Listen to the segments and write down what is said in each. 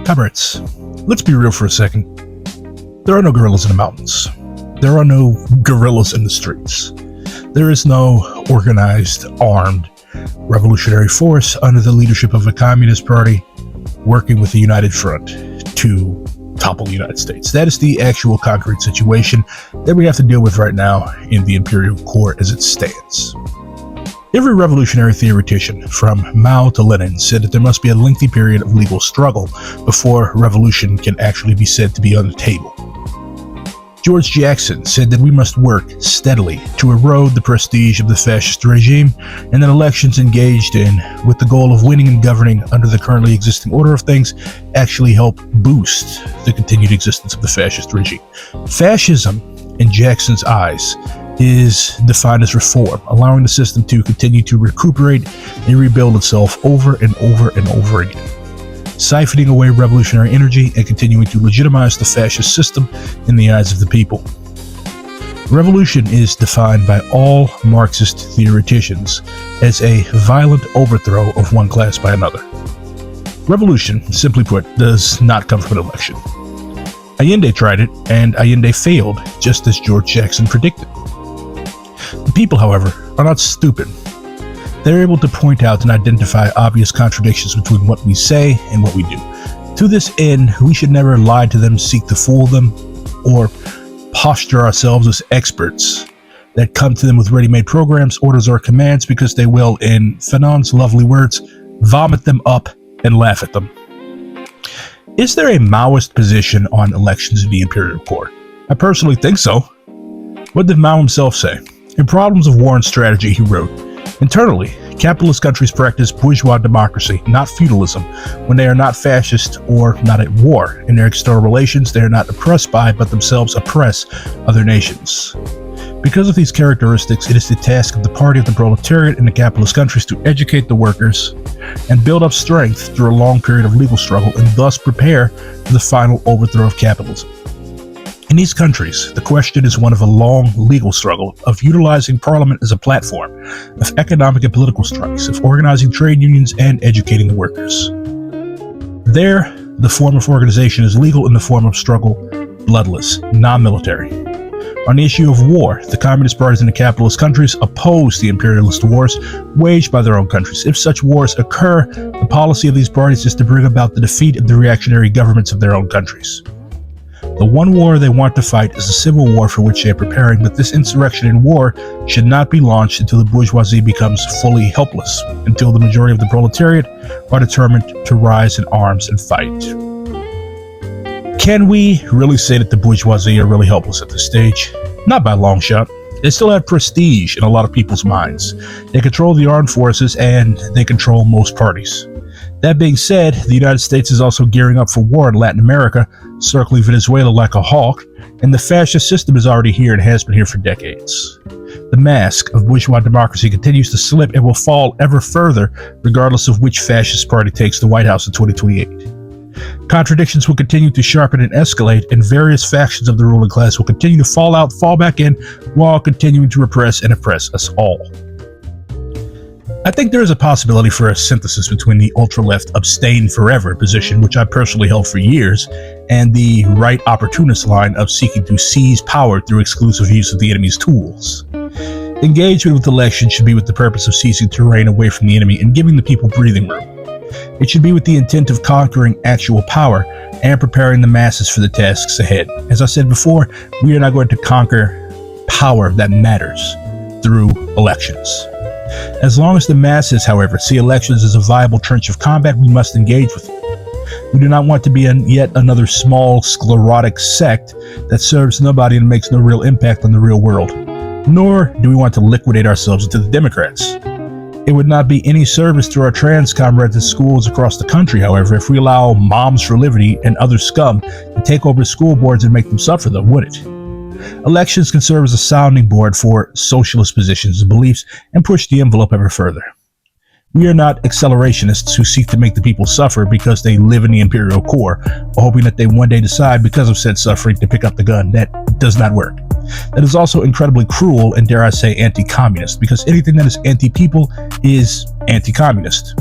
Comrades, let's be real for a second. There are no gorillas in the mountains. There are no guerrillas in the streets. There is no organized, armed, revolutionary force under the leadership of a communist party working with the United Front to topple the United States. That is the actual concrete situation that we have to deal with right now in the imperial core as it stands. Every revolutionary theoretician, from Mao to Lenin, said that there must be a lengthy period of legal struggle before revolution can actually be said to be on the table. George Jackson said that we must work steadily to erode the prestige of the fascist regime, and that elections engaged in with the goal of winning and governing under the currently existing order of things actually help boost the continued existence of the fascist regime. Fascism, in Jackson's eyes, is defined as reform, allowing the system to continue to recuperate and rebuild itself over and over and over again, siphoning away revolutionary energy and continuing to legitimize the fascist system in the eyes of the people. Revolution is defined by all Marxist theoreticians as a violent overthrow of one class by another. Revolution, simply put, does not come from an election. Allende tried it, and Allende failed, just as George Jackson predicted. The people, however, are not stupid. They're able to point out and identify obvious contradictions between what we say and what we do. To this end, we should never lie to them, seek to fool them, or posture ourselves as experts that come to them with ready-made programs, orders, or commands because they will, in Fanon's lovely words, vomit them up and laugh at them. Is there a Maoist position on elections in the imperial core? I personally think so. What did Mao himself say? In Problems of War and Strategy, he wrote, "Internally, capitalist countries practice bourgeois democracy, not feudalism, when they are not fascist or not at war. In their external relations, they are not oppressed by, but themselves oppress other nations." Because of these characteristics, it is the task of the party of the proletariat in the capitalist countries to educate the workers and build up strength through a long period of legal struggle and thus prepare for the final overthrow of capitalism. In these countries, the question is one of a long legal struggle, of utilizing parliament as a platform, of economic and political strikes, of organizing trade unions and educating the workers. There, the form of organization is legal in the form of struggle, bloodless, non-military. On the issue of war, the communist parties in the capitalist countries oppose the imperialist wars waged by their own countries. If such wars occur, the policy of these parties is to bring about the defeat of the reactionary governments of their own countries. The one war they want to fight is a civil war for which they are preparing, but this insurrection and war should not be launched until the bourgeoisie becomes fully helpless, until the majority of the proletariat are determined to rise in arms and fight. Can we really say that the bourgeoisie are really helpless at this stage? Not by a long shot. They still have prestige in a lot of people's minds. They control the armed forces and they control most parties. That being said, the United States is also gearing up for war in Latin America, circling Venezuela like a hawk, and the fascist system is already here and has been here for decades. The mask of bourgeois democracy continues to slip and will fall ever further, regardless of which fascist party takes the White House in 2028. Contradictions will continue to sharpen and escalate, and various factions of the ruling class will continue to fall out, fall back in, while continuing to repress and oppress us all. I think there is a possibility for a synthesis between the ultra-left abstain forever position, which I personally held for years, and the right opportunist line of seeking to seize power through exclusive use of the enemy's tools. Engagement with elections should be with the purpose of seizing terrain away from the enemy and giving the people breathing room. It should be with the intent of conquering actual power and preparing the masses for the tasks ahead. As I said before, we are not going to conquer power that matters through elections. As long as the masses, however, see elections as a viable trench of combat, we must engage with it. We do not want to be yet another small, sclerotic sect that serves nobody and makes no real impact on the real world. Nor do we want to liquidate ourselves into the Democrats. It would not be any service to our trans comrades at schools across the country, however, if we allow Moms for Liberty and other scum to take over school boards and make them suffer, though, would it? Elections can serve as a sounding board for socialist positions and beliefs and push the envelope ever further. We are not accelerationists who seek to make the people suffer because they live in the imperial core, hoping that they one day decide because of said suffering to pick up the gun. That does not work. That is also incredibly cruel and, dare I say, anti-communist, because anything that is anti-people is anti-communist.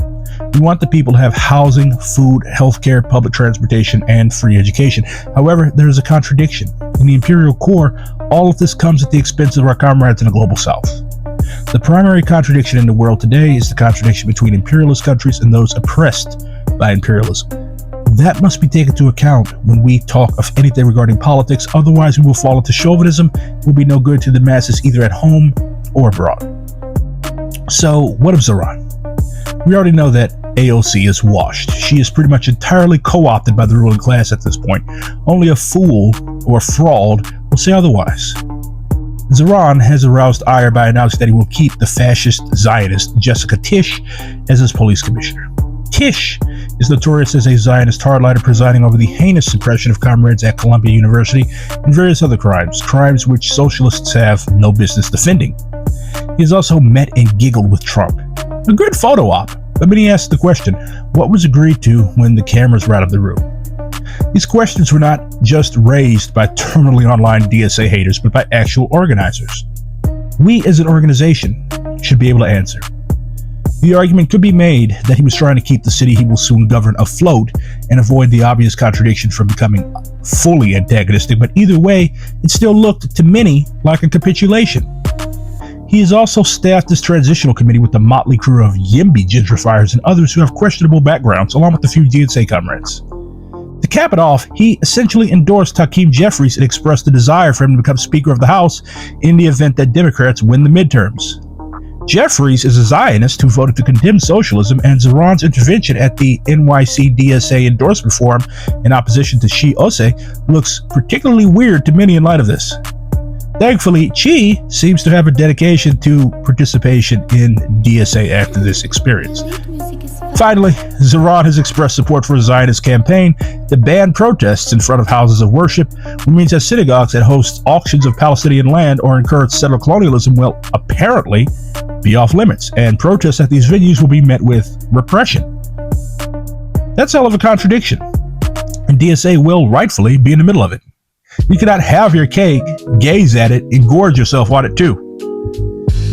We want the people to have housing, food, healthcare, public transportation, and free education. However, there is a contradiction. In the imperial core, all of this comes at the expense of our comrades in the global south. The primary contradiction in the world today is the contradiction between imperialist countries and those oppressed by imperialism. That must be taken into account when we talk of anything regarding politics, otherwise we will fall into chauvinism. It will be no good to the masses either at home or abroad. So, what of Zeron? We already know that AOC is washed. She is pretty much entirely co-opted by the ruling class at this point. Only a fool or fraud will say otherwise. Zeron has aroused ire by announcing that he will keep the fascist Zionist Jessica Tisch as his police commissioner. Tisch is notorious as a Zionist hardliner presiding over the heinous suppression of comrades at Columbia University and various other crimes which socialists have no business defending. He has also met and giggled with Trump. A good photo op, but many asked the question, what was agreed to when the cameras were out of the room? These questions were not just raised by terminally online DSA haters, but by actual organizers. We as an organization should be able to answer. The argument could be made that he was trying to keep the city he will soon govern afloat and avoid the obvious contradiction from becoming fully antagonistic, but either way, it still looked to many like a capitulation. He has also staffed this transitional committee with a motley crew of YIMBY gentrifiers and others who have questionable backgrounds, along with a few DNC comrades. To cap it off, he essentially endorsed Hakeem Jeffries and expressed a desire for him to become Speaker of the House in the event that Democrats win the midterms. Jeffries is a Zionist who voted to condemn socialism, and Zeron's intervention at the NYC DSA endorsement forum in opposition to Chi Ose looks particularly weird to many in light of this. Thankfully, Chi seems to have a dedication to participation in DSA after this experience. Finally, Zeron has expressed support for a Zionist campaign to ban protests in front of houses of worship, which means that synagogues that host auctions of Palestinian land or encourage settler colonialism will apparently be off limits, and protests at these venues will be met with repression. That's hell of a contradiction, and DSA will rightfully be in the middle of it. You cannot have your cake, gaze at it, and gorge yourself on it too.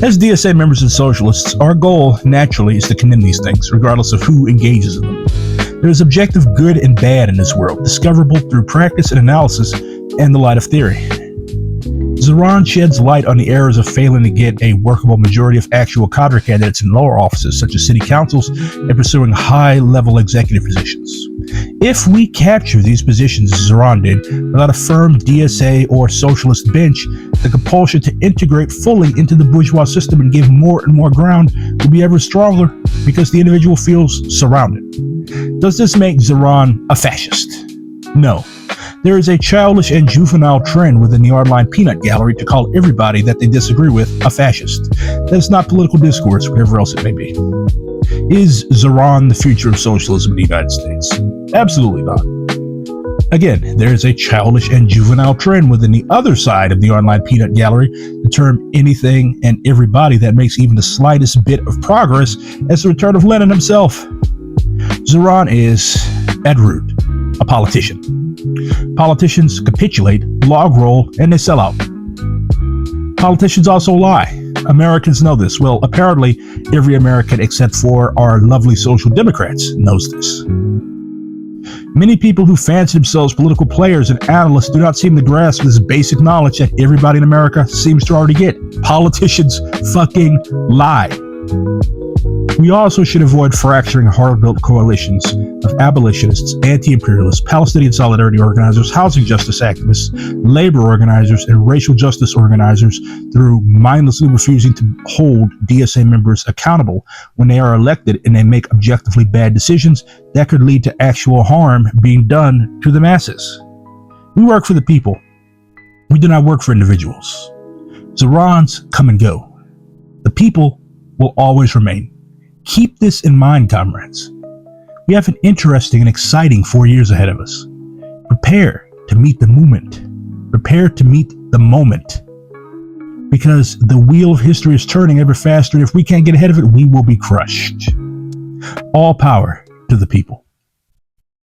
As DSA members and socialists, our goal naturally is to condemn these things, regardless of who engages in them. There is objective good and bad in this world, discoverable through practice and analysis and the light of theory. Zeron sheds light on the errors of failing to get a workable majority of actual cadre candidates in lower offices, such as city councils, and pursuing high-level executive positions. If we capture these positions as Zeron did, without a firm DSA or socialist bench, the compulsion to integrate fully into the bourgeois system and give more and more ground will be ever stronger because the individual feels surrounded. Does this make Zeron a fascist? No. There is a childish and juvenile trend within the online peanut gallery to call everybody that they disagree with a fascist. That is not political discourse, wherever else it may be. Is Zeron the future of socialism in the United States? Absolutely not. Again, there is a childish and juvenile trend within the other side of the online peanut gallery to term anything and everybody that makes even the slightest bit of progress as the return of Lenin himself. Zeron is, at root, a politician. Politicians capitulate, log roll, and they sell out. Politicians also lie. Americans know this. Well, apparently every American except for our lovely social democrats knows this. Many people who fancy themselves political players and analysts do not seem to grasp this basic knowledge that everybody in America seems to already get. Politicians fucking lie. We also should avoid fracturing hard-built coalitions of abolitionists, anti-imperialists, Palestinian solidarity organizers, housing justice activists, labor organizers, and racial justice organizers through mindlessly refusing to hold DSA members accountable when they are elected and they make objectively bad decisions that could lead to actual harm being done to the masses. We work for the people. We do not work for individuals. Zerons come and go. The people will always remain. Keep this in mind, comrades. We have an interesting and exciting 4 years ahead of us. Prepare to meet the movement. Prepare to meet the moment. Because the wheel of history is turning ever faster, and if we can't get ahead of it, we will be crushed. All power to the people.